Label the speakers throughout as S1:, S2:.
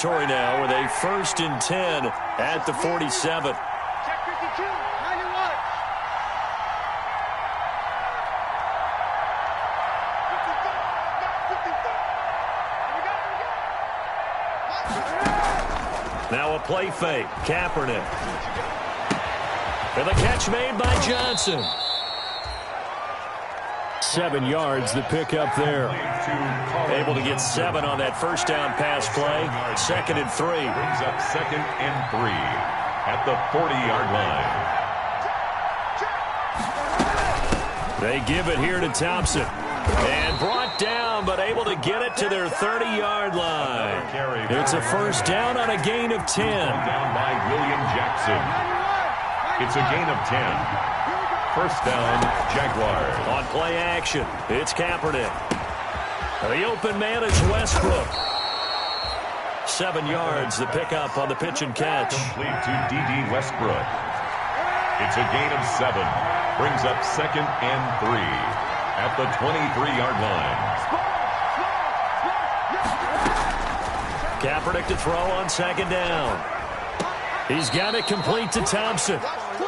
S1: Now with a 1st and 10 at the 47.
S2: Check 52, 91.
S1: Now a play fake. Kaepernick. And the catch made by Johnson. 7 yards the pick up there. Able to get 7 on that first down pass play. 2nd and 3.
S3: Brings up 2nd and 3 at the 40-yard line.
S1: They give it here to Thompson. And brought down, but able to get it to their 30-yard line. It's a first down on a gain of 10.
S3: Down by William Jackson. It's a gain of 10. First down, Jaguars.
S1: On play action, it's Kaepernick. The open man is Westbrook. 7 yards, the pickup on the pitch and catch.
S3: Complete to D.D. Westbrook. It's a gain of 7. Brings up 2nd and 3 at the 23-yard line.
S1: Kaepernick to throw on 2nd down. He's got it complete to Thompson.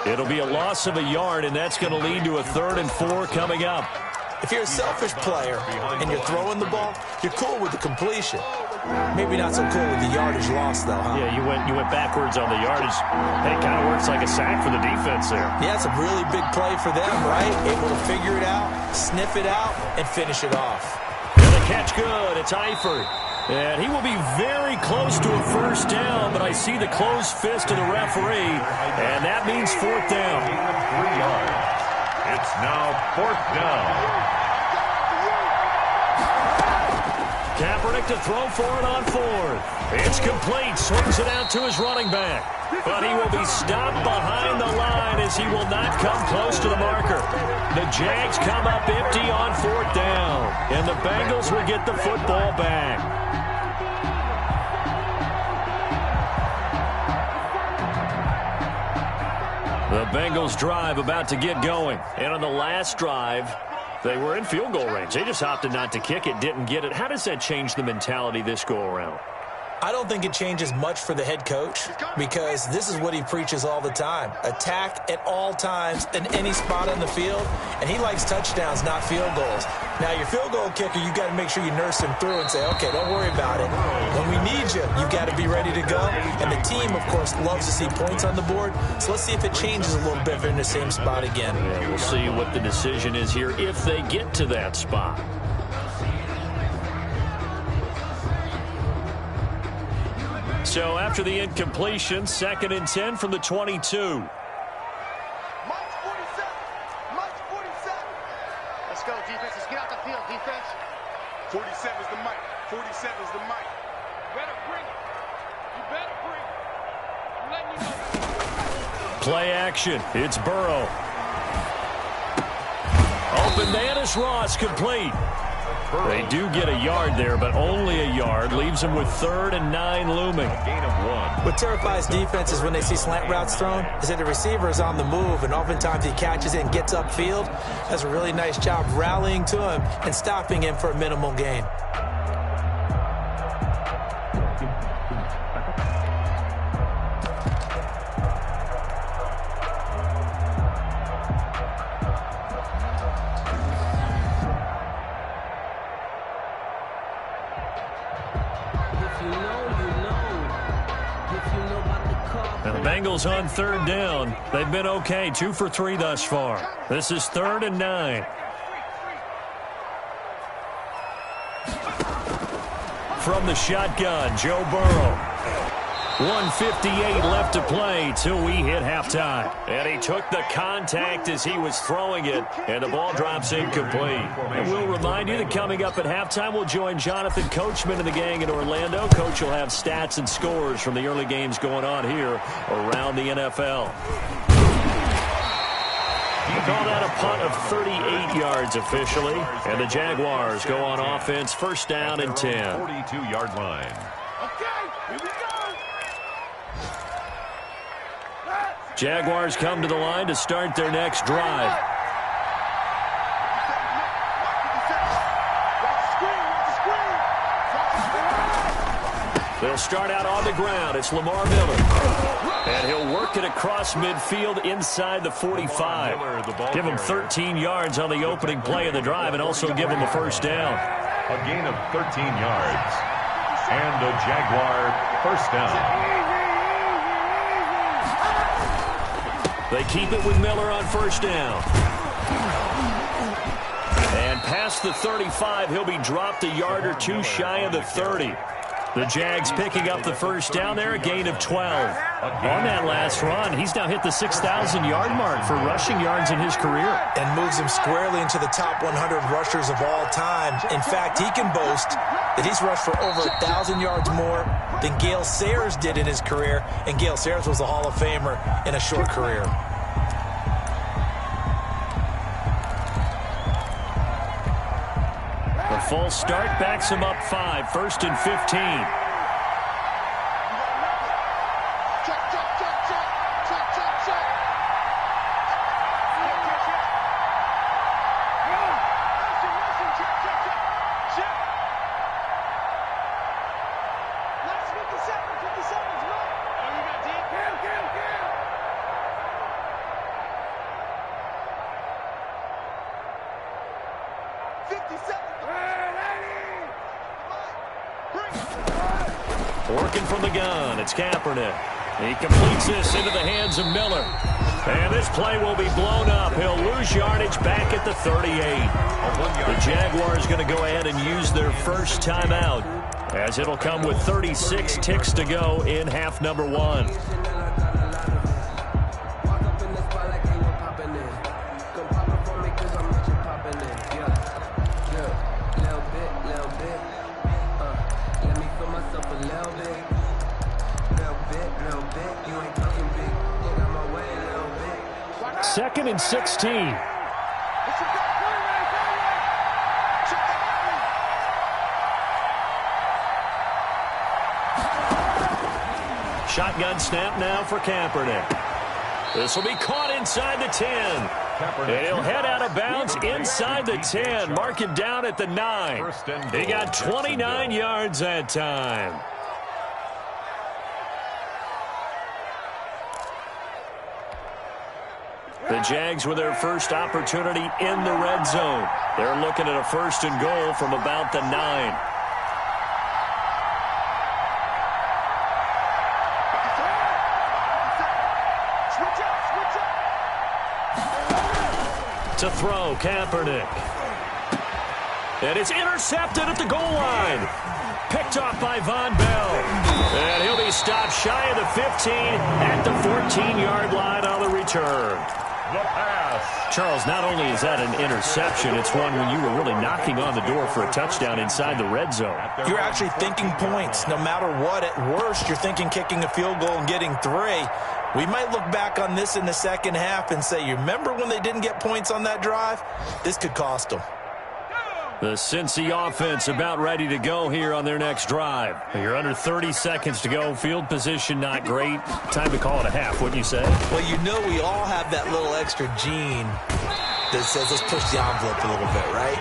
S1: It'll be a loss of a yard, and that's going to lead to a 3rd and 4 coming up.
S4: If you're a selfish player and you're throwing the ball, you're cool with the completion. Maybe not so cool with the yardage loss, though, huh?
S1: Yeah, you went backwards on the yardage. And it kind of works like a sack for the defense there.
S4: Yeah, it's a really big play for them, right? Able to figure it out, sniff it out, and finish it off.
S1: And the catch good. It's Eifert. And he will be very close to a first down, but I see the closed fist of the referee, and that means 4th down.
S3: 3 yards. It's now 4th down.
S1: Kaepernick to throw for it on 4th. It's complete. Swings it out to his running back. But he will be stopped behind the line as he will not come close to the marker. The Jags come up empty on 4th down, and the Bengals will get the football back. The Bengals drive about to get going. And on the last drive, they were in field goal range. They just opted not to kick it, didn't get it. How does that change the mentality this go around?
S4: I don't think it changes much for the head coach because this is what he preaches all the time. Attack at all times in any spot on the field, and he likes touchdowns, not field goals. Now, your field goal kicker, you've got to make sure you nurse him through and say, okay, don't worry about it. When we need you, you've got to be ready to go. And the team, of course, loves to see points on the board. So let's see if it changes a little bit if they're in the same spot again.
S1: Yeah, we'll see what the decision is here if they get to that spot. So after the incompletion, 2nd and 10 from the 22.
S2: March 47. March 47. Let's go, defense. Let's get out the field, defense.
S5: 47 is the mic. 47 is the mic.
S2: You better bring it. You better bring it. I'm letting you know.
S1: Play action. It's Burrow. Open man is Ross, complete. They do get a yard there, but only a yard. Leaves them with 3rd and 9 looming.
S3: A gain of 1.
S4: What terrifies defenses when they see slant routes thrown is that the receiver is on the move, and oftentimes he catches it and gets upfield. Does a really nice job rallying to him and stopping him for a minimal gain.
S1: Bengals on 3rd down. They've been okay, 2 for 3 thus far. This is 3rd and 9. From the shotgun, Joe Burrow. 1:58 left to play till we hit halftime. And he took the contact as he was throwing it, and the ball drops incomplete. And we'll remind you that coming up at halftime, we'll join Jonathan Coachman and the gang in Orlando. Coach will have stats and scores from the early games going on here around the NFL. He called out a punt of 38 yards officially, and the Jaguars go on offense, 1st down and 10.
S3: 42-yard line.
S2: Okay, here we go.
S1: Jaguars come to the line to start their next drive. They'll start out on the ground. It's Lamar Miller. And he'll work it across midfield inside the 45. Give him 13 yards on the opening play of the drive and also give him a first down.
S3: A gain of 13 yards. And a Jaguar first down.
S1: They keep it with Miller on first down. And past the 35, he'll be dropped a yard or two shy of the 30. The Jags picking up the first down there, a gain of 12. On that last run, he's now hit the 6,000-yard mark for rushing yards in his career.
S4: And moves him squarely into the top 100 rushers of all time. In fact, he can boast that he's rushed for over 1,000 yards more than Gale Sayers did in his career. And Gale Sayers was a Hall of Famer in a short career.
S1: The full start backs him up 5, 1st and 15. Working from the gun, it's Kaepernick. He completes this into the hands of Miller. And this play will be blown up. He'll lose yardage back at the 38. The Jaguars going to go ahead and use their first timeout, as it'll come with 36 ticks to go in half number 1. Second and 16. Shotgun snap now for Kaepernick. This will be caught inside the 10. And he'll head out of bounds inside the 10. Mark him down at the 9. He got 29 yards that time. The Jags with their first opportunity in the red zone. They're looking at a 1st and goal from about the 9. To throw, Kaepernick. And it's intercepted at the goal line. Picked off by Von Bell. And he'll be stopped shy of the 15 at the 14-yard line on the return.
S3: The pass.
S1: Charles, not only is that an interception, it's one when you were really knocking on the door for a touchdown inside the red zone.
S4: You're actually thinking points. No matter what, at worst, you're thinking kicking a field goal and getting 3. We might look back on this in the second half and say, you remember when they didn't get points on that drive? This could cost them.
S1: The Cincy offense about ready to go here on their next drive. You're under 30 seconds to go. Field position not great. Time to call it a half, wouldn't you say?
S4: Well, you know we all have that little extra gene that says let's push the envelope a little bit, right?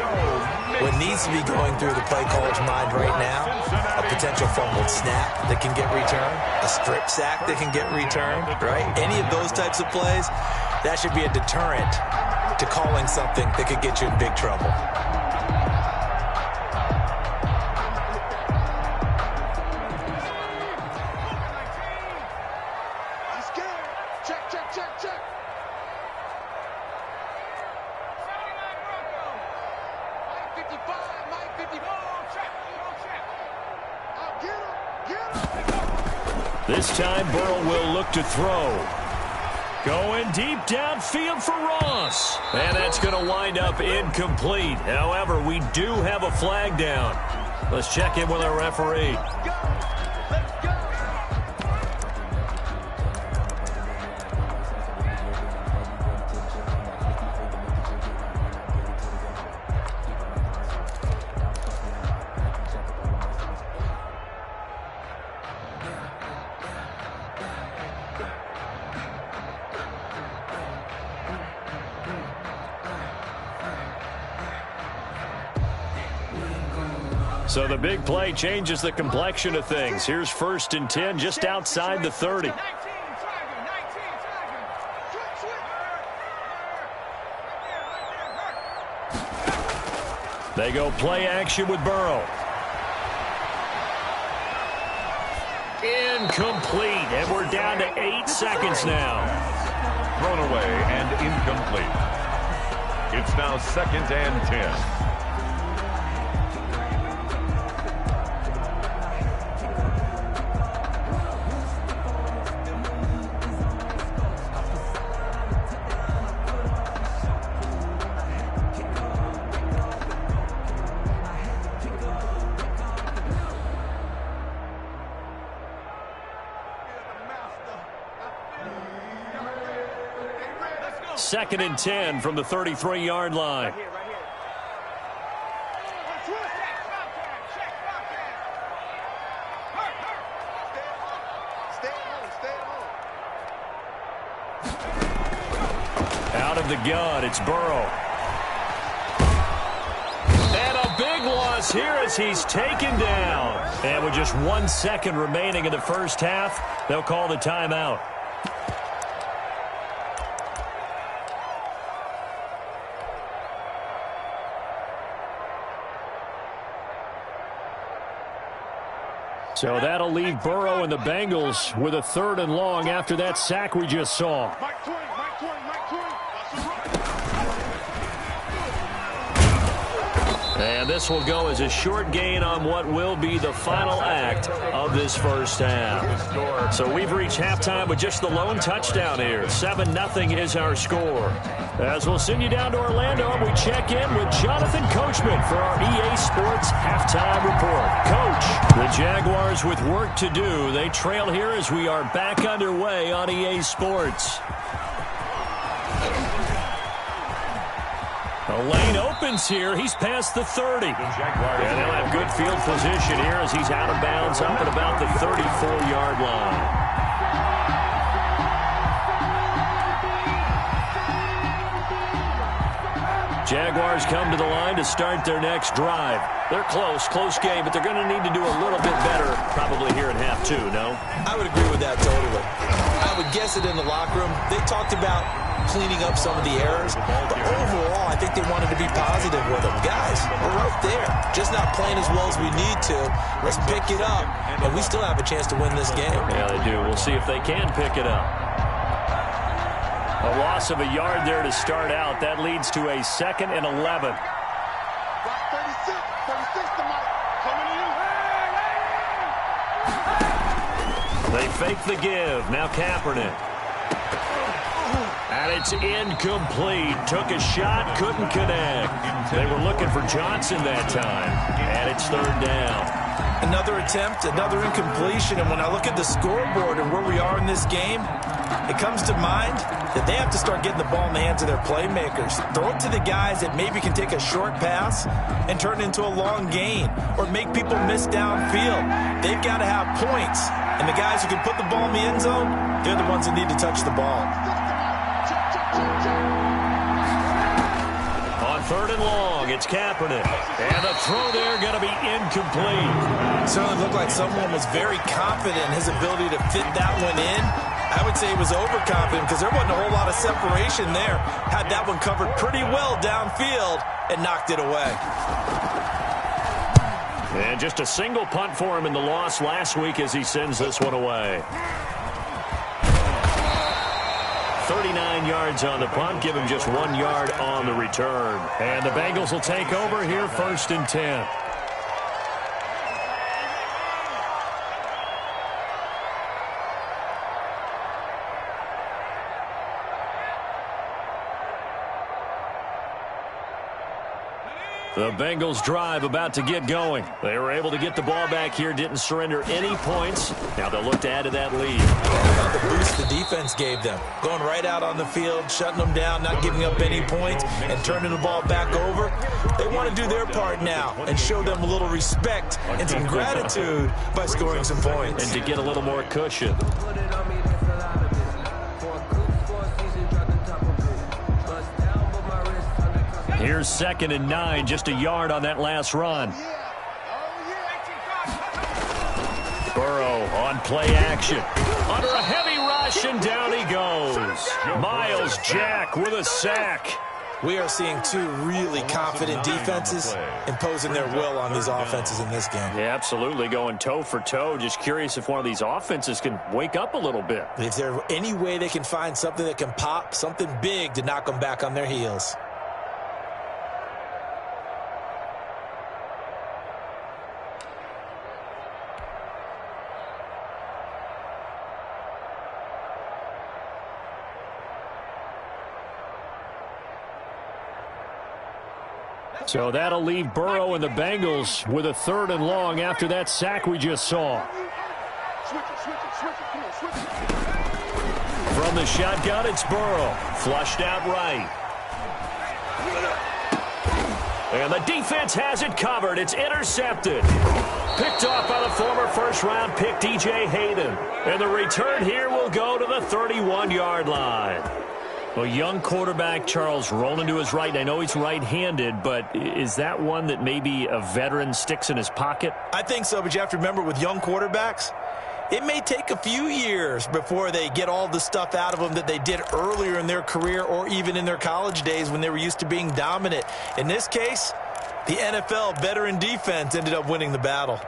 S4: What needs to be going through the play caller's mind right now, a potential fumbled snap that can get returned, a strip sack that can get returned, right? Any of those types of plays, that should be a deterrent to calling something that could get you in big trouble.
S1: This time, Burrow will look to throw. Going deep downfield for Ross. And that's going to wind up incomplete. However, we do have a flag down. Let's check in with our referee. So the big play changes the complexion of things. Here's 1st and 10 just outside the 30. They go play action with Burrow. Incomplete, and we're down to 8 seconds now.
S3: Thrown away and incomplete. It's now 2nd and 10.
S1: Second and 10 from the 33-yard line. Out of the gun, it's Burrow. And a big loss here as he's taken down. And with just 1 second remaining in the first half, they'll call the timeout. So that'll leave Burrow and the Bengals with a 3rd and long after that sack we just saw. And this will go as a short gain on what will be the final act of this first half. So we've reached halftime with just the lone touchdown here. 7-0 is our score. As we'll send you down to Orlando, we check in with Jonathan Coachman for our EA Sports Halftime Report. Coach, the Jaguars with work to do. They trail here as we are back underway on EA Sports. The lane opens here. He's past the 30. And they'll have good field position here as he's out of bounds up at about the 34-yard line. Jaguars come to the line to start their next drive. They're close game, but they're going to need to do a little bit better probably here in half 2, no?
S4: I would agree with that totally. I would guess it in the locker room. They talked about cleaning up some of the errors, but overall, I think they wanted to be positive with them. Guys, we're right there. Just not playing as well as we need to. Let's pick it up, and we still have a chance to win this game.
S1: Yeah, they do. We'll see if they can pick it up. A loss of a yard there to start out. That leads to a 2nd and 11.
S5: 36 to Mike. Coming to you.
S1: They fake the give. Now Kaepernick. And it's incomplete. Took a shot, couldn't connect. They were looking for Johnson that time. And it's 3rd down.
S4: Another attempt, another incompletion, and when I look at the scoreboard and where we are in this game, it comes to mind that they have to start getting the ball in the hands of their playmakers. Throw it to the guys that maybe can take a short pass and turn it into a long gain or make people miss downfield. They've got to have points, and the guys who can put the ball in the end zone, they're the ones that need to touch the ball.
S1: On 3rd and long, it's Kaepernick. And the throw there going to be incomplete.
S4: It certainly looked like someone was very confident in his ability to fit that one in. I would say he was overconfident because there wasn't a whole lot of separation there. Had that one covered pretty well downfield and knocked it away.
S1: And just a single punt for him in the loss last week as he sends this one away. 39 yards on the punt, give him just 1 yard on the return. And the Bengals will take over here, 1st and 10. The Bengals drive about to get going. They were able to get the ball back here, didn't surrender any points. Now they'll look to add to that lead.
S4: About the boost the defense gave them. Going right out on the field, shutting them down, not giving up any points, and turning the ball back over. They want to do their part now and show them a little respect and some gratitude by scoring some points.
S1: And to get a little more cushion. Here's 2nd and 9, just a yard on that last run. Burrow on play action. Under a heavy rush, and down he goes. Miles Jack with a sack.
S4: We are seeing two really confident defenses imposing their will on these offenses in this game.
S1: Yeah, absolutely, going toe for toe. Just curious if one of these offenses can wake up a little bit.
S4: If there's any way they can find something that can pop, something big to knock them back on their heels.
S1: So that'll leave Burrow and the Bengals with a 3rd and long after that sack we just saw. From the shotgun, it's Burrow. Flushed out right. And the defense has it covered. It's intercepted. Picked off by the former first-round pick, DJ Hayden. And the return here will go to the 31-yard line. Well, young quarterback Charles rolling to his right. I know he's right-handed, but is that one that maybe a veteran sticks in his pocket?
S4: I think so, but you have to remember with young quarterbacks, it may take a few years before they get all the stuff out of them that they did earlier in their career or even in their college days when they were used to being dominant. In this case, the NFL veteran defense ended up winning the battle.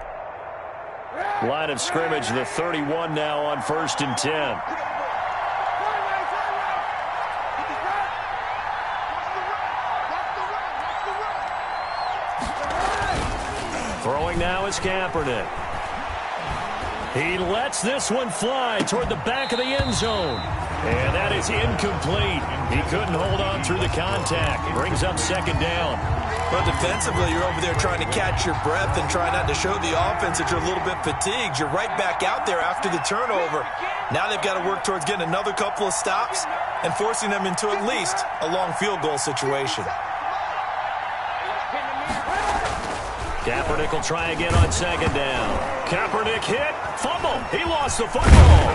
S1: Line of scrimmage, the 31 now on 1st and 10. Throwing now is Kaepernick. He lets this one fly toward the back of the end zone. And that is incomplete. He couldn't hold on through the contact. Brings up 2nd down.
S4: Well, defensively, you're over there trying to catch your breath and try not to show the offense that you're a little bit fatigued. You're right back out there after the turnover. Now they've got to work towards getting another couple of stops and forcing them into at least a long field goal situation.
S1: Kaepernick will try again on 2nd down. Kaepernick hit. Fumble. He lost the football.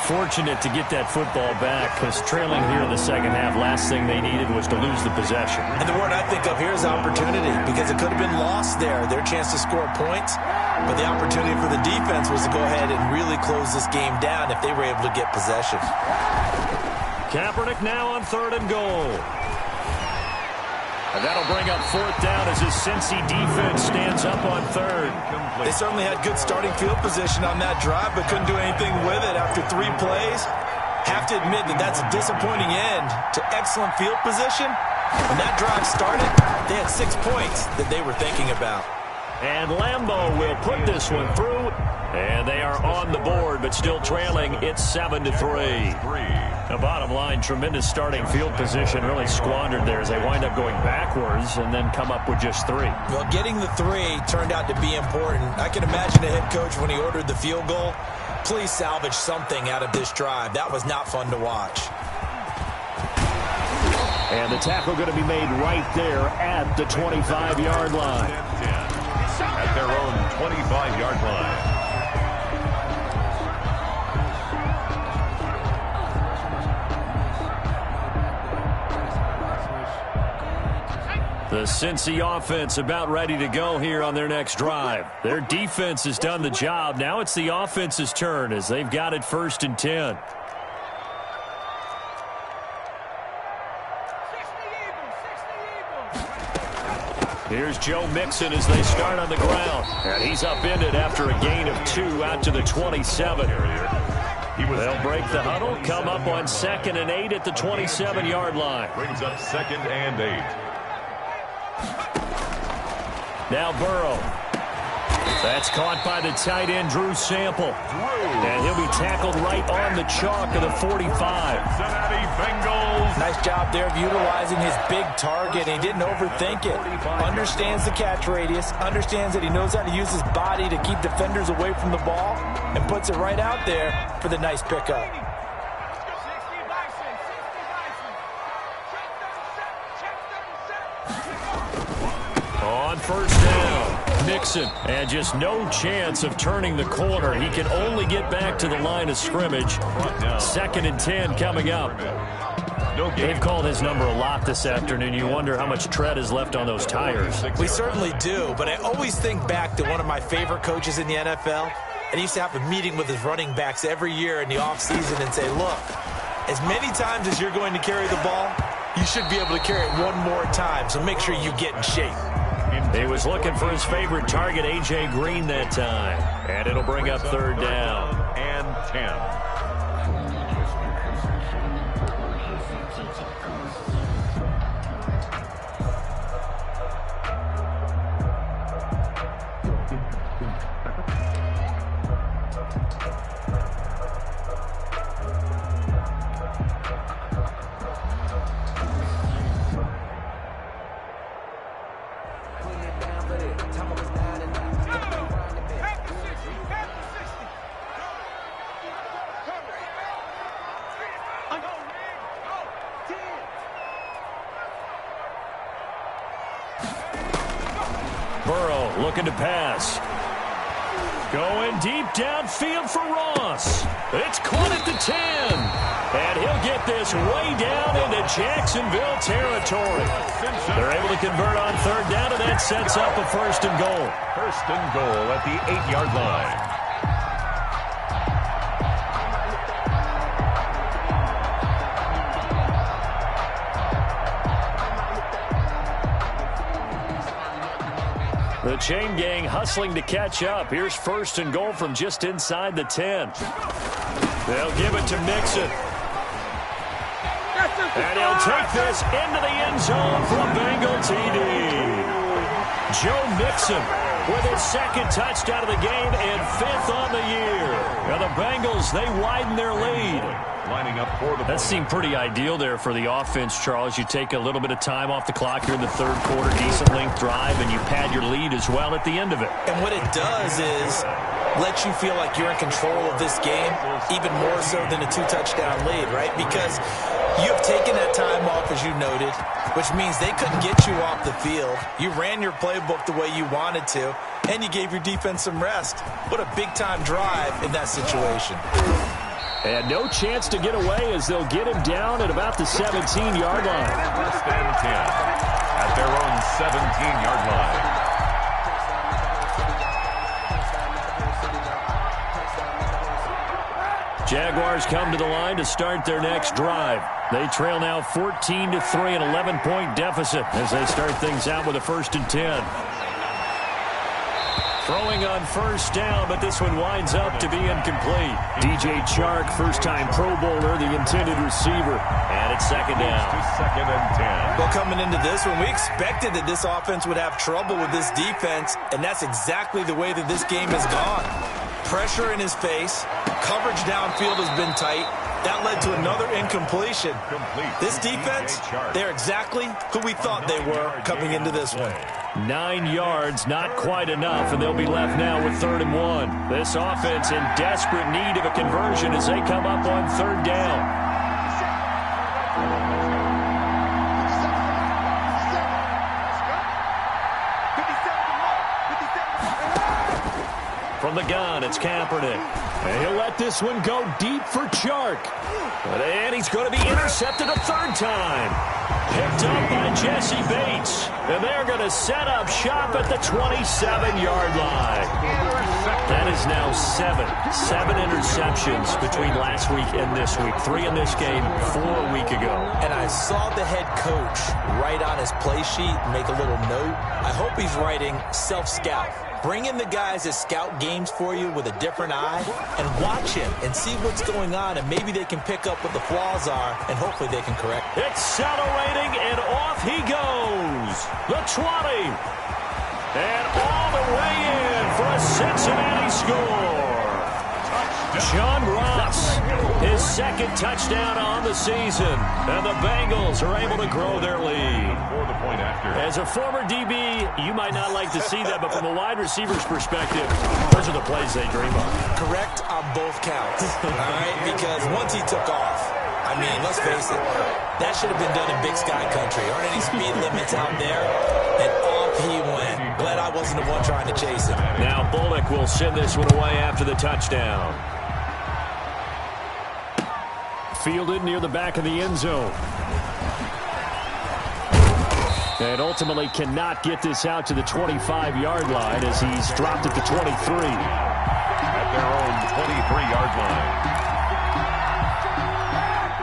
S1: Fortunate to get that football back because trailing here in the 2nd half, last thing they needed was to lose the possession.
S4: And the word I think of here is opportunity because it could have been lost there, their chance to score points. But the opportunity for the defense was to go ahead and really close this game down if they were able to get possession.
S1: Kaepernick now on 3rd and goal. And that'll bring up 4th down as his Cincy defense stands up on 3rd.
S4: They certainly had good starting field position on that drive, but couldn't do anything with it after 3 plays. Have to admit that that's a disappointing end to excellent field position. When that drive started, they had 6 points that they were thinking about.
S1: And Lambeau will put this one through. And they are on the board, but still trailing. It's 7-3. The bottom line, tremendous starting field position, really squandered there as they wind up going backwards and then come up with just 3.
S4: Well, getting the 3 turned out to be important. I can imagine a head coach when he ordered the field goal, please salvage something out of this drive. That was not fun to watch.
S1: And the tackle going to be made right there at the 25-yard line.
S3: At their own 25-yard line.
S1: The Cincy offense about ready to go here on their next drive. Their defense has done the job. Now it's the offense's turn as they've got it 1st and 10. Here's Joe Mixon as they start on the ground. And he's upended after a gain of 2 out to the 27. They'll break the huddle, come up on 2nd and 8 at the 27-yard line.
S3: Brings up 2nd and 8.
S1: Now Burrow. That's caught by the tight end, Drew Sample. And he'll be tackled right on the chalk of the 45.
S3: Cincinnati Bengals.
S4: Nice job there of utilizing his big target. He didn't overthink it. Understands the catch radius. Understands that he knows how to use his body to keep defenders away from the ball. And puts it right out there for the nice pickup.
S1: On 1st down, Mixon, and just no chance of turning the corner. He can only get back to the line of scrimmage. 2nd and 10 coming up.
S3: No gain.
S1: They've called his number a lot this afternoon. You wonder how much tread is left on those tires.
S4: We certainly do, but I always think back to one of my favorite coaches in the NFL, and he used to have a meeting with his running backs every year in the offseason and say, look, as many times as you're going to carry the ball, you should be able to carry it one more time, so make sure you get in shape.
S1: He was looking for his favorite target, A.J. Green, that time. And it'll bring up third down.
S3: And 10.
S1: Burrow looking to pass. Going deep downfield for Ross. It's caught at the 10. And he'll get this way down into Jacksonville territory. They're able to convert on third down, and that sets up a first and goal.
S3: First and goal at the 8-yard line.
S1: The chain gang hustling to catch up. Here's first and goal from just inside the 10. They'll give it to Mixon. And he'll take this into the end zone for a Bengal TD. Joe Mixon with his second touchdown of the game and 5th on the year. Now the Bengals, they widen their lead.
S3: Lining up for the
S1: That seemed pretty ideal there for the offense, Charles. You take a little bit of time off the clock here in the third quarter, decent length drive, and you pad your lead as well at the end of it.
S4: And what it does is let you feel like you're in control of this game, even more so than a 2-touchdown lead, right? Because you have taken that time off, as you noted, which means they couldn't get you off the field. You ran your playbook the way you wanted to, and you gave your defense some rest. What a big-time drive in that situation.
S1: And no chance to get away as they'll get him down at about the 17-yard line.
S3: First and 10 at their own 17-yard line.
S1: Jaguars come to the line to start their next drive. They trail now 14-3, an 11-point deficit as they start things out with a first and 10. Throwing on first down, but this one winds up to be incomplete. DJ Chark, first-time Pro Bowler, the intended receiver. And it's second down.
S3: Second and 10.
S4: Well, coming into this one, we expected that this offense would have trouble with this defense, and that's exactly the way that this game has gone. Pressure in his face. Coverage downfield has been tight. That led to another incompletion. This defense, they're exactly who we thought they were coming into this one.
S1: 9 yards, not quite enough, and they'll be left now with 3rd and 1. This offense in desperate need of a conversion as they come up on 3rd down. From the gun, it's Kaepernick. And he'll let this one go deep for Chark. And he's going to be intercepted a 3rd time. Picked up by Jesse Bates. And they're going to set up shop at the 27-yard line. That is now 7 interceptions between last week and this week. 3 in this game, 4 a week ago.
S4: And I saw the head coach write on his play sheet, make a little note. I hope he's writing self-scout. Bring in the guys that scout games for you with a different eye and watch him and see what's going on, and maybe they can pick up what the flaws are, and hopefully they can correct it.
S1: Accelerating, and off he goes. The 20. And all the way in for a Cincinnati score. John Ross, his 2nd touchdown on the season. And the Bengals are able to grow their lead.
S3: For the point after.
S1: As a former DB, you might not like to see that, but from a wide receiver's perspective, those are the plays they dream of.
S4: Correct on both counts, all right? Because once he took off, I mean, let's face it, that should have been done in Big Sky Country. Aren't any speed limits out there? And off he went. Glad I wasn't the one trying to chase him.
S1: Now Bullock will send this one away after the touchdown. fielded near the back of the end zone. And ultimately cannot get this out to the 25-yard line as he's dropped at the 23.
S3: At their own 23-yard line.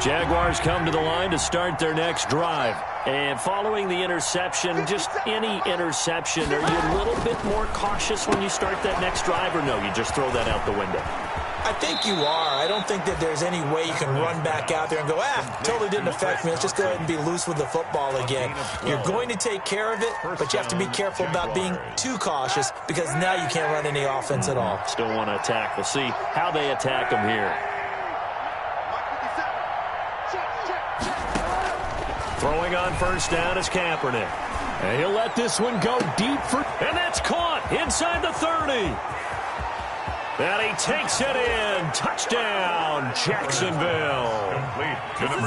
S1: Jaguars come to the line to start their next drive. And following the interception, just any interception, are you a little bit more cautious when you start that next drive, or no, you just throw that out the window?
S4: I think you are. I don't think that there's any way you can run back out there and go, totally didn't affect me. Let's just go ahead and be loose with the football again. You're going to take care of it, but you have to be careful about being too cautious because now you can't run any offense at all.
S1: Still want to attack. We'll see how they attack them here. Throwing on first down is Kaepernick. And he'll let this one go deep and that's caught inside the 30. And he takes it in. Touchdown, Jacksonville.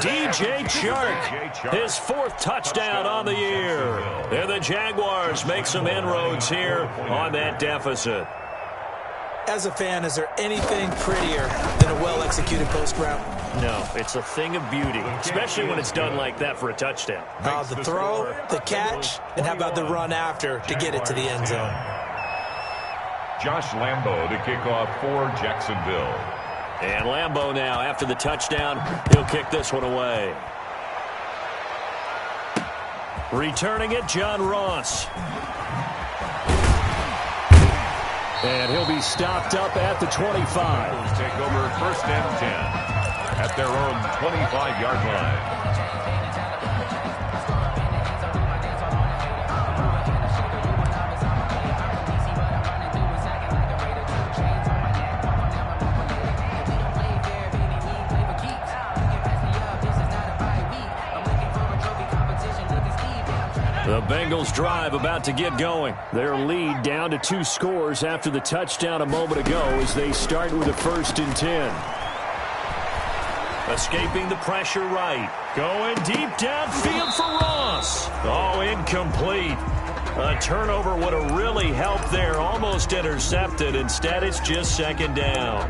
S1: DJ Chark, his 4th touchdown on the year. And the Jaguars make some inroads here on that deficit.
S4: As a fan, is there anything prettier than a well-executed post route?
S1: No, it's a thing of beauty, especially when it's done like that for a touchdown.
S4: The throw, the catch, and how about the run after to get it to the end zone?
S3: Josh Lambo to kick off for Jacksonville.
S1: And Lambo now, after the touchdown, he'll kick this one away. Returning it, John Ross. And he'll be stopped up at the 25.
S3: Take over first and 10 at their own 25-yard line.
S1: The Bengals drive about to get going. Their lead down to 2 scores after the touchdown a moment ago as they start with a 1st and 10. Escaping the pressure right. Going deep downfield for Ross. Oh, incomplete. A turnover would have really helped there. Almost intercepted. Instead, it's just 2nd down.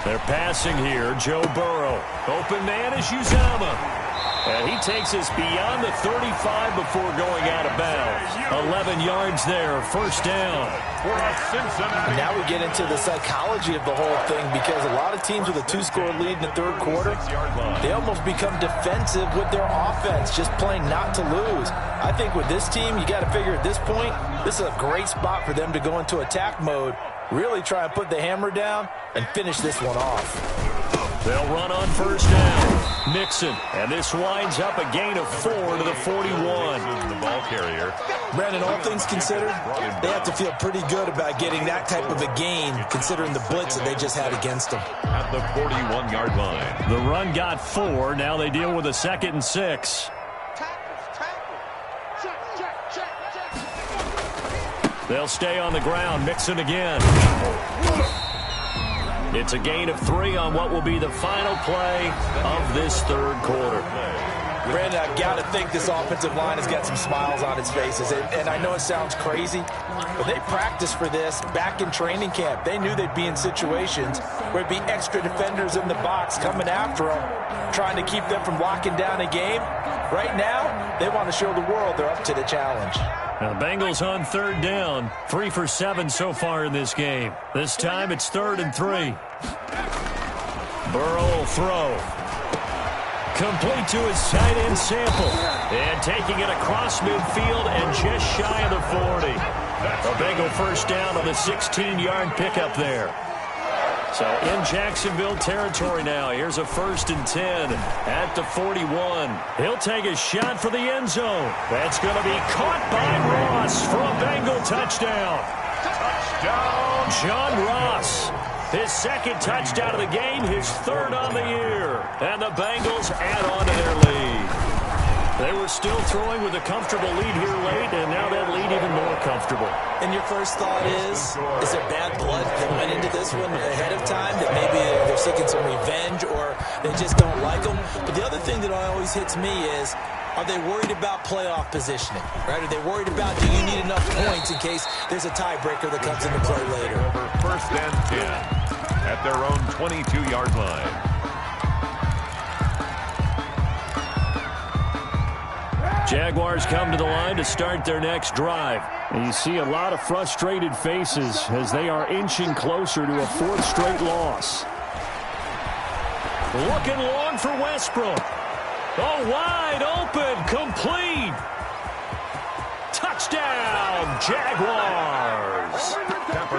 S1: They're passing here. Joe Burrow. Open man is Uzomah. And he takes us beyond the 35 before going out of bounds. 11 yards there. 1st down.
S4: Now we get into the psychology of the whole thing because a lot of teams with a 2-score lead in the 3rd quarter, they almost become defensive with their offense, just playing not to lose. I think with this team, you got to figure at this point, this is a great spot for them to go into attack mode, really try and put the hammer down and finish this one off.
S1: They'll run on 1st down. Mixon. And this winds up a gain of 4 to the 41.
S3: The ball carrier.
S4: Brandon, all things considered, they have to feel pretty good about getting that type of a gain considering the blitz that they just had against them.
S3: At the 41-yard line.
S1: The run got 4. Now they deal with a 2nd and 6. They'll stay on the ground. Mixon again. It's a gain of 3 on what will be the final play of this 3rd quarter.
S4: Brandon, I've got to think this offensive line has got some smiles on its faces. And I know it sounds crazy, but they practiced for this back in training camp. They knew they'd be in situations where it'd be extra defenders in the box coming after them, trying to keep them from locking down a game. Right now, they want to show the world they're up to the challenge.
S1: Now, the Bengals on 3rd down. 3 for 7 so far in this game. This time it's 3rd and 3. Burrow will throw. Complete to his tight end Sample. And taking it across midfield and just shy of the 40. A Bengal 1st down on the 16-yard pickup there. So in Jacksonville territory now. Here's a 1st and 10 at the 41. He'll take a shot for the end zone. That's going to be caught by Ross for a Bengal touchdown. Touchdown, John Ross. His 2nd touchdown of the game, his 3rd on the year. And the Bengals add on to their lead. They were still throwing with a comfortable lead here late, and now that lead even more comfortable.
S4: And your first thought is there bad blood that went into this one ahead of time, that maybe they're seeking some revenge or they just don't like them? But the other thing that always hits me is, are they worried about playoff positioning? Right? Are they worried about, do you need enough points in case there's a tiebreaker that comes into play later?
S3: First and 10 at their own 22-yard line.
S1: Jaguars come to the line to start their next drive. And you see a lot of frustrated faces as they are inching closer to a fourth straight loss. Looking long for Westbrook. Oh, wide open, complete. Touchdown, Jaguars.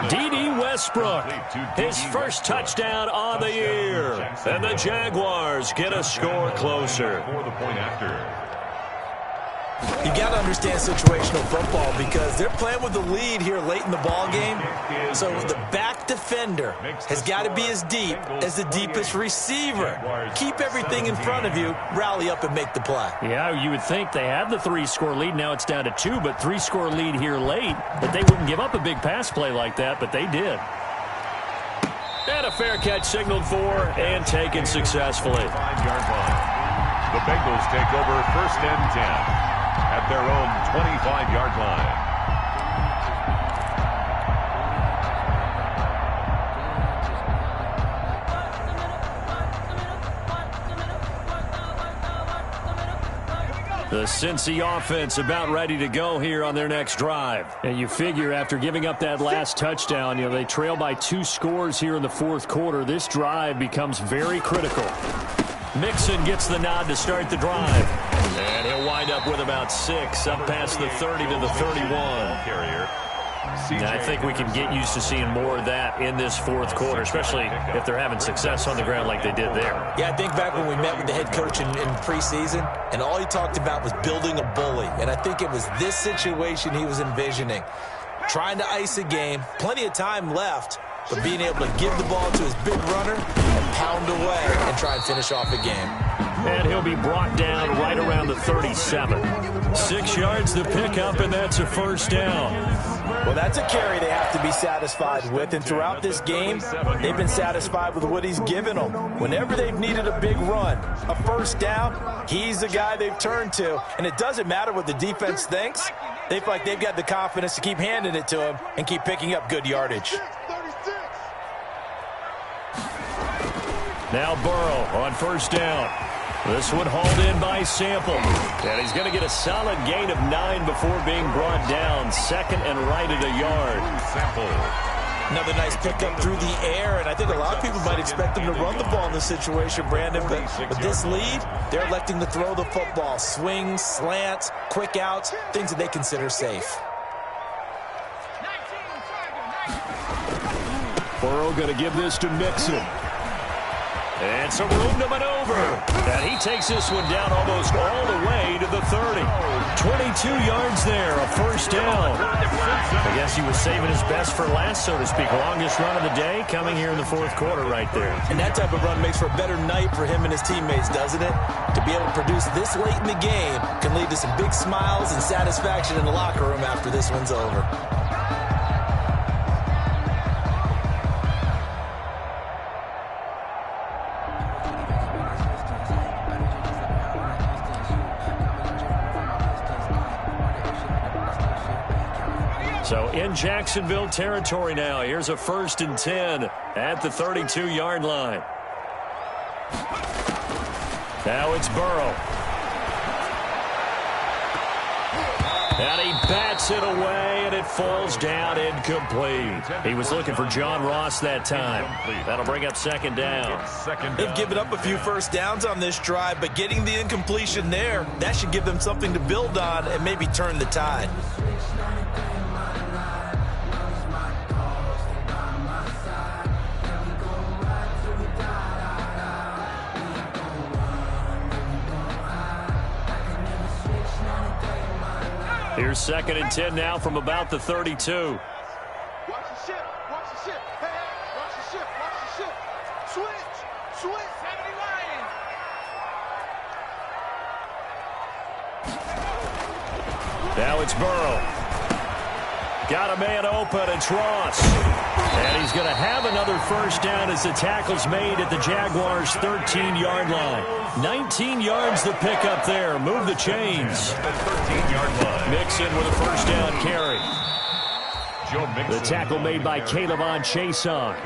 S1: D.D. Westbrook, his first touchdown on the year. And the Jaguars get a score closer.
S3: For the point after.
S4: You got to understand situational football because they're playing with the lead here late in the ball game. So the back defender has got to be as deep as the deepest receiver. Keep everything in front of you, rally up and make the play.
S1: Yeah, you would think they had the 3-score lead. Now it's down to 2, but 3-score lead here late. But they wouldn't give up a big pass play like that, but they did. And a fair catch signaled for and taken successfully.
S3: 5-yard line. The Bengals take over first and 10. At their own 25-yard line.
S1: The Cincy offense about ready to go here on their next drive. And you figure after giving up that last touchdown, they trail by 2 scores here in the fourth quarter. This drive becomes very critical. Mixon gets the nod to start the drive. And he'll wind up with about 6, up past the 30 to the 31. And I think we can get used to seeing more of that in this fourth quarter, especially if they're having success on the ground like they did there.
S4: Yeah, I think back when we met with the head coach in preseason, and all he talked about was building a bully. And I think it was this situation he was envisioning. Trying to ice a game, plenty of time left, but being able to give the ball to his big runner and pound away and try and finish off a game.
S1: And he'll be brought down right around the 37. 6 yards to pick up, and that's a first down.
S4: Well, that's a carry they have to be satisfied with, and throughout this game, they've been satisfied with what he's given them. Whenever they've needed a big run, a first down, he's the guy they've turned to, and it doesn't matter what the defense thinks. They feel like they've got the confidence to keep handing it to him and keep picking up good yardage.
S1: Now Burrow on first down. This one hauled in by Sample. And he's going to get a solid gain of 9 before being brought down. Second and right at a yard.
S3: Sample.
S4: Another nice pickup through the air, and I think a lot of people might expect them to run the ball in this situation, Brandon, but with this lead, they're electing to throw the football. Swings, slants, quick outs, things that they consider safe.
S1: Burrow going to give this to Mixon. And some room to maneuver. And he takes this one down almost all the way to the 30. 22 yards there, a first down. I guess he was saving his best for last, so to speak. Longest run of the day coming here in the fourth quarter right there.
S4: And that type of run makes for a better night for him and his teammates, doesn't it? To be able to produce this late in the game can lead to some big smiles and satisfaction in the locker room after this one's over.
S1: So in Jacksonville territory now. Here's a 1st and 10 at the 32-yard line. Now it's Burrow. And he bats it away, and it falls down incomplete. He was looking for John Ross that time. That'll bring up second down.
S4: They've given up a few first downs on this drive, but getting the incompletion there, that should give them something to build on and maybe turn the tide.
S1: Here's 2nd and 10 now from about the 32.
S2: Watch the ship, watch the ship. Hey, watch the ship, watch the ship. Switch, 70 Lions.
S1: it's Burrow. Got a man open, it's Ross. And he's going to have another first down as the tackle's made at the Jaguars' 13-yard line. 19 yards the pick up there. Move the chains.
S3: 13-yard line.
S1: Mixon with a first down carry. The tackle made by Calebon Chason.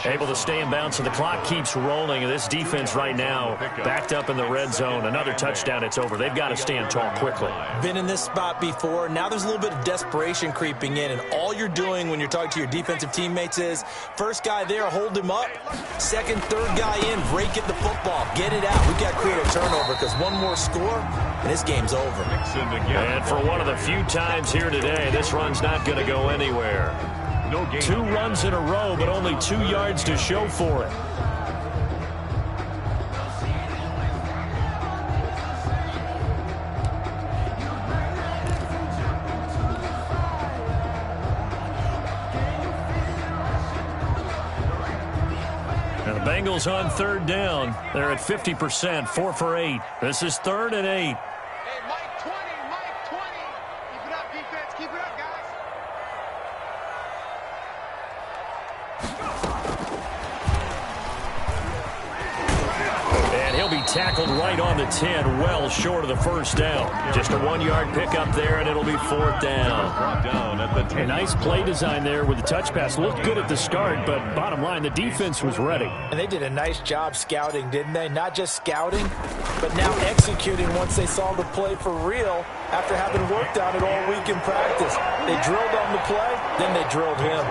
S1: Able to stay in bounds, so the clock keeps rolling. And this defense right now backed up in the red zone. Another touchdown, it's over. They've got to stand tall quickly.
S4: Been in this spot before. Now there's a little bit of desperation creeping in. And all you're doing when you're talking to your defensive teammates is, first guy there, hold him up. Second, third guy in, break it the football. Get it out. We've got to create a turnover because one more score, and this game's over.
S1: And for one of the few times here today, this run's not going to go anywhere. Two runs in a row, but only 2 yards to show for it. Now the Bengals on third down. They're at 50%, 4 for 8. This is 3rd and 8.
S2: Hey, Mike 20, Mike 20. Keep it up, defense. Keep it up, guys.
S1: And he'll be tackled right on the 10, well short of the first down. Just a 1-yard pickup there, and it'll be 4th down. A nice play design there with the touch pass. Looked good at the start, but bottom line, the defense was ready.
S4: And they did a nice job scouting, didn't they? Not just scouting, but now executing once they saw the play for real after having worked on it all week in practice. They drilled on the play, then they drilled him.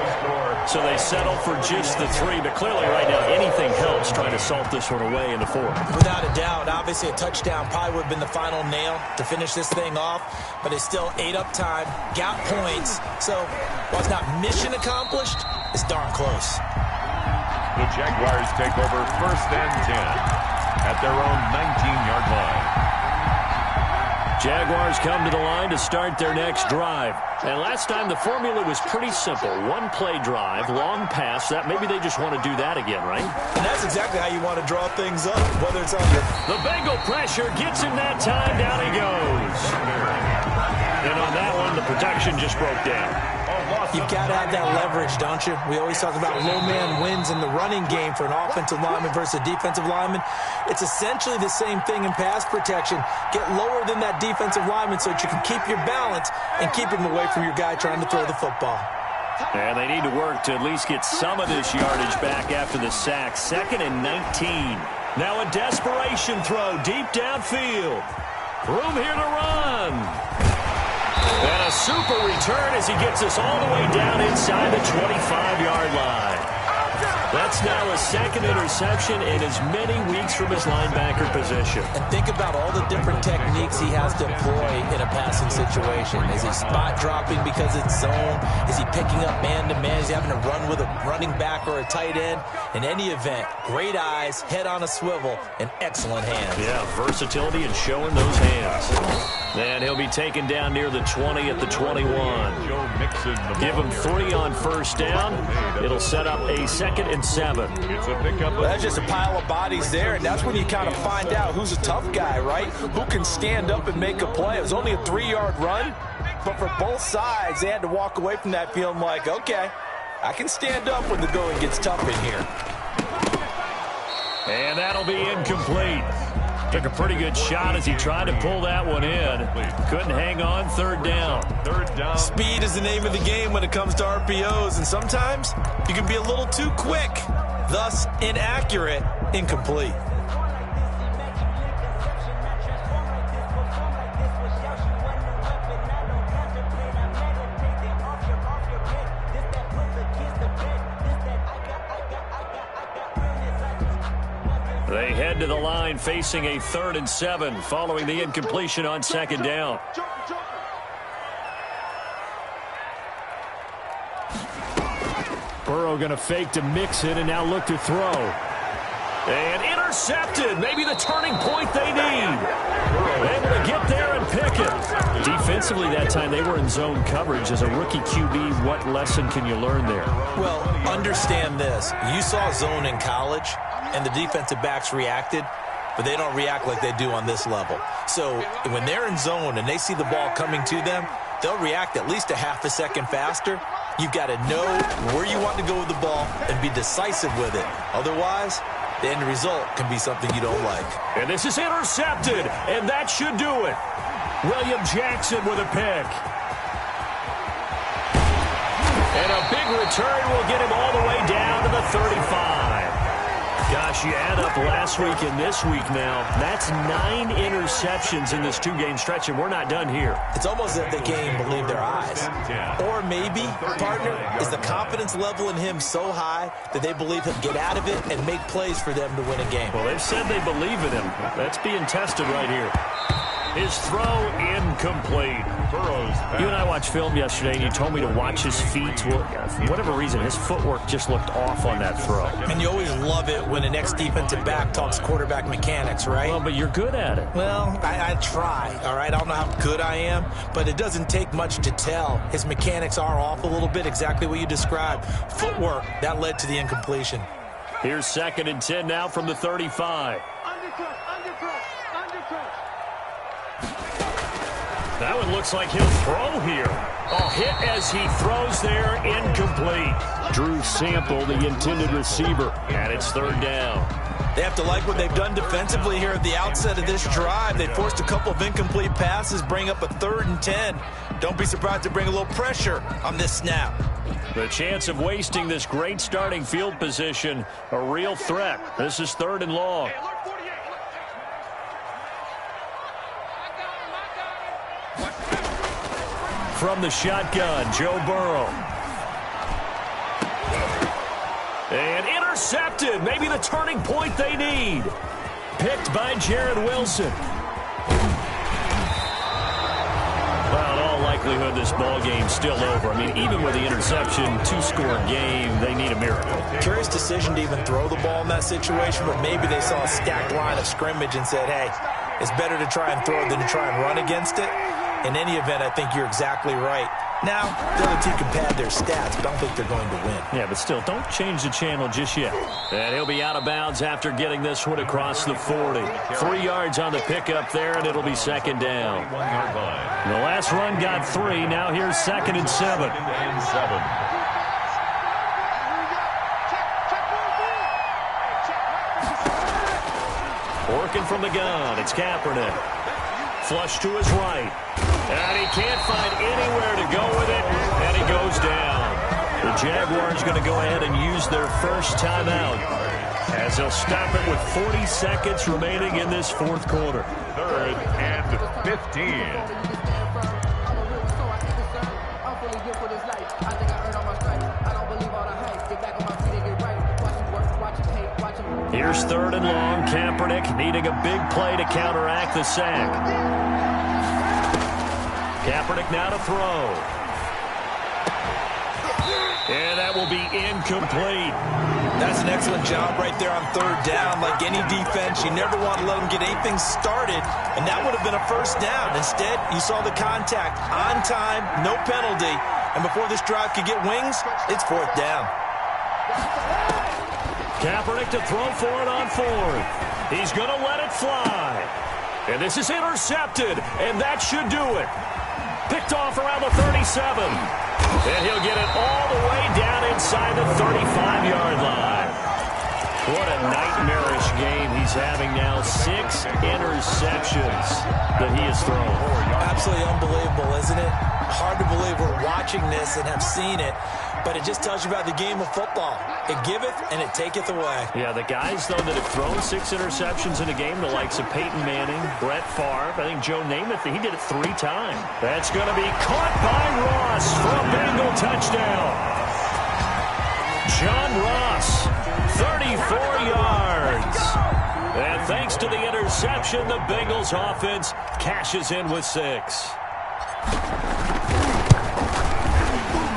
S1: So they settle for just the 3, but clearly right now anything helps trying to salt this one away in the 4th.
S4: Without a doubt, obviously a touchdown probably would have been the final nail to finish this thing off, but they still ate up time, got points. So while it's not mission accomplished, it's darn close.
S3: The Jaguars take over 1st and 10 at their own 19-yard line.
S1: Jaguars come to the line to start their next drive. And last time the formula was pretty simple. 1-play drive, long pass. That maybe they just want to do that again, right?
S4: And that's exactly how you want to draw things up, whether it's on your...
S1: The Bengal pressure gets him that time. Down he goes. And on that one, the protection just broke down.
S4: You've got to have that leverage, don't you? We always talk about low man wins in the running game for an offensive lineman versus a defensive lineman. It's essentially the same thing in pass protection. Get lower than that defensive lineman so that you can keep your balance and keep him away from your guy trying to throw the football.
S1: And they need to work to at least get some of this yardage back after the sack. 2nd and 19. Now a desperation throw deep downfield. Room here to run. And a super return as he gets us all the way down inside the 25-yard line. That's now a 2nd interception in as many weeks from his linebacker position.
S4: And think about all the different techniques he has to employ in a passing situation. Is he spot dropping because it's zone? Is he picking up man-to-man? Is he having to run with a running back or a tight end? In any event, great eyes, head on a swivel, and excellent hands.
S1: Yeah, versatility and showing those hands. Then he'll be taken down near the 20 at the 21. Give him 3 on first down. It'll set up a 2nd and 7.
S4: Well, that's just a pile of bodies there, and that's when you kind of find out who's a tough guy, right? Who can stand up and make a play. It was only a 3-yard run, but for both sides, they had to walk away from that feeling like, okay, I can stand up when the going gets tough in here.
S1: And that'll be incomplete. Took a pretty good shot as he tried to pull that one in. Couldn't hang on. 3rd down.
S4: Speed is the name of the game when it comes to RPOs, and sometimes you can be a little too quick, thus inaccurate, incomplete.
S1: They head to the line facing a 3rd and 7 following the incompletion on 2nd down. Burrow going to fake to mix it and now look to throw. And intercepted. Maybe the turning point they need. Able to get there and pick it. Defensively that time they were in zone coverage. As a rookie QB, what lesson can you learn there?
S4: Well, understand this. You saw zone in college, and the defensive backs reacted, but they don't react like they do on this level. So when they're in zone and they see the ball coming to them, they'll react at least a half a second faster. You've got to know where you want to go with the ball and be decisive with it. Otherwise, the end result can be something you don't like.
S1: And this is intercepted, and that should do it. William Jackson with a pick. And a big return will get him all the way down to the 35. Gosh, you add up last week and this week now. That's 9 interceptions in this 2-game stretch, and we're not done here.
S4: It's almost as if they can't even believe their eyes. Or maybe, partner, is the confidence level in him so high that they believe he'll get out of it and make plays for them to win a game.
S1: Well, they've said they believe in him. That's being tested right here. His throw incomplete. You and I watched film yesterday, and you told me to watch his feet. Well, for whatever reason, his footwork just looked off on that throw.
S4: And you always love it when an ex-defensive back talks quarterback mechanics, right?
S1: Well, but you're good at it.
S4: Well, I try, all right? I don't know how good I am, but it doesn't take much to tell. His mechanics are off a little bit, exactly what you described. Footwork, that led to the incompletion.
S1: Here's 2nd and 10 now from the 35. That one looks like he'll throw here. Oh, hit as he throws there, incomplete. Drew Sample, the intended receiver, and it's 3rd down.
S4: They have to like what they've done defensively here at the outset of this drive. They forced a couple of incomplete passes, bring up a 3rd and 10. Don't be surprised to bring a little pressure on this snap.
S1: The chance of wasting this great starting field position, a real threat. This is 3rd and long. From the shotgun, Joe Burrow. And intercepted. Maybe the turning point they need. Picked by Jared Wilson. Well, in all likelihood, this ball game's still over. I mean, even with the interception, 2-score game, they need a miracle.
S4: Curious decision to even throw the ball in that situation, but maybe they saw a stacked line of scrimmage and said, hey, it's better to try and throw than to try and run against it. In any event, I think you're exactly right. Now, the other team can pad their stats, but I don't think they're going to win.
S1: Yeah, but still, don't change the channel just yet. And he'll be out of bounds after getting this one across the 40. 3 yards on the pickup there, and it'll be 2nd down. The last run got 3. Now here's 2nd and 7. Working from the gun, it's Kaepernick. Flush to his right. And he can't find anywhere to go with it, and he goes down. The Jaguars going to go ahead and use their first timeout as they'll stop it with 40 seconds remaining in this 4th quarter.
S3: 3rd and 15.
S1: Here's 3rd and long. Kaepernick needing a big play to counteract the sack. Kaepernick now to throw. And that will be incomplete.
S4: That's an excellent job right there on 3rd down. Like any defense, you never want to let them get anything started, and that would have been a 1st down. Instead, you saw the contact on time, no penalty, and before this drive could get wings, it's 4th down.
S1: Kaepernick to throw for it on 4th. He's going to let it fly. And this is intercepted, and that should do it. Picked off around the 37. And he'll get it all the way down inside the 35-yard line. What a nightmarish game he's having now. 6 interceptions that he has thrown.
S4: Absolutely unbelievable, isn't it? Hard to believe we're watching this and have seen it, but it just tells you about the game of football. It giveth and it taketh away.
S1: Yeah, the guys, though, that have thrown 6 interceptions in a game, the likes of Peyton Manning, Brett Favre, I think Joe Namath, he did it 3 times. That's going to be caught by Ross for a Bengal touchdown. John Ross, 34 yards. And thanks to the interception, the Bengals offense cashes in with 6.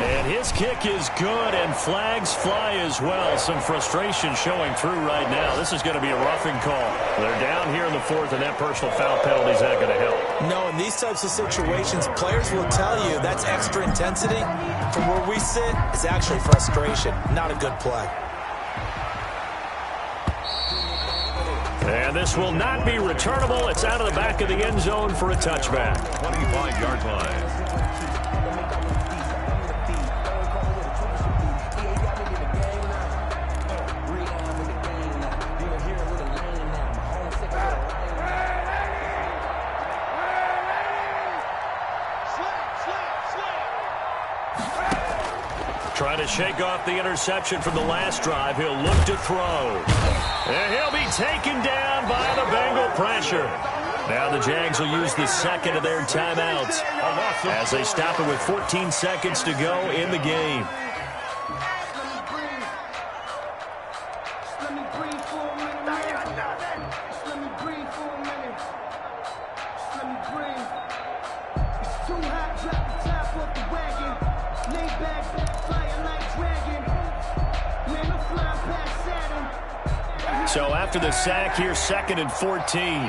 S1: And his kick is good, and flags fly as well. Some frustration showing through right now. This is going to be a roughing call. They're down here in the 4th, and that personal foul penalty is not going to help.
S4: No, in these types of situations, players will tell you that's extra intensity. From where we sit, it's actually frustration, not a good play.
S1: And this will not be returnable. It's out of the back of the end zone for a touchback.
S3: 25-yard line.
S1: Trying to shake off the interception from the last drive. He'll look to throw. And he'll be taken down by the Bengal pressure. Now the Jags will use the second of their timeouts as they stop it with 14 seconds to go in the game. So after the sack here, 2nd and 14.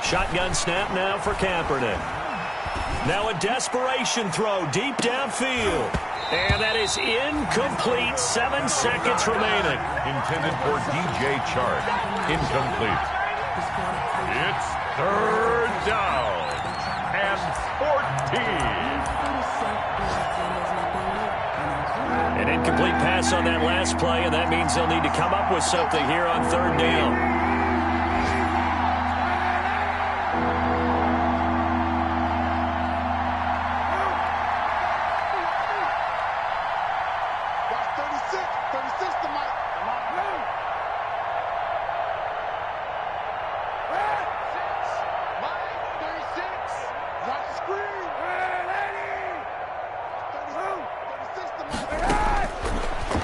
S1: Shotgun snap now for Kaepernick. Now a desperation throw deep downfield. And that is incomplete. 7 seconds remaining.
S3: Intended for DJ Chark. Incomplete. It's 3rd down and 14.
S1: An incomplete pass on that last play, and that means they'll need to come up with something here on 3rd down.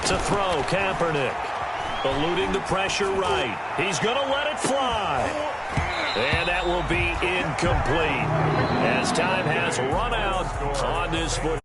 S1: To throw, Kaepernick. Eluding the pressure right. He's going to let it fly. And that will be incomplete as time has run out on this foot.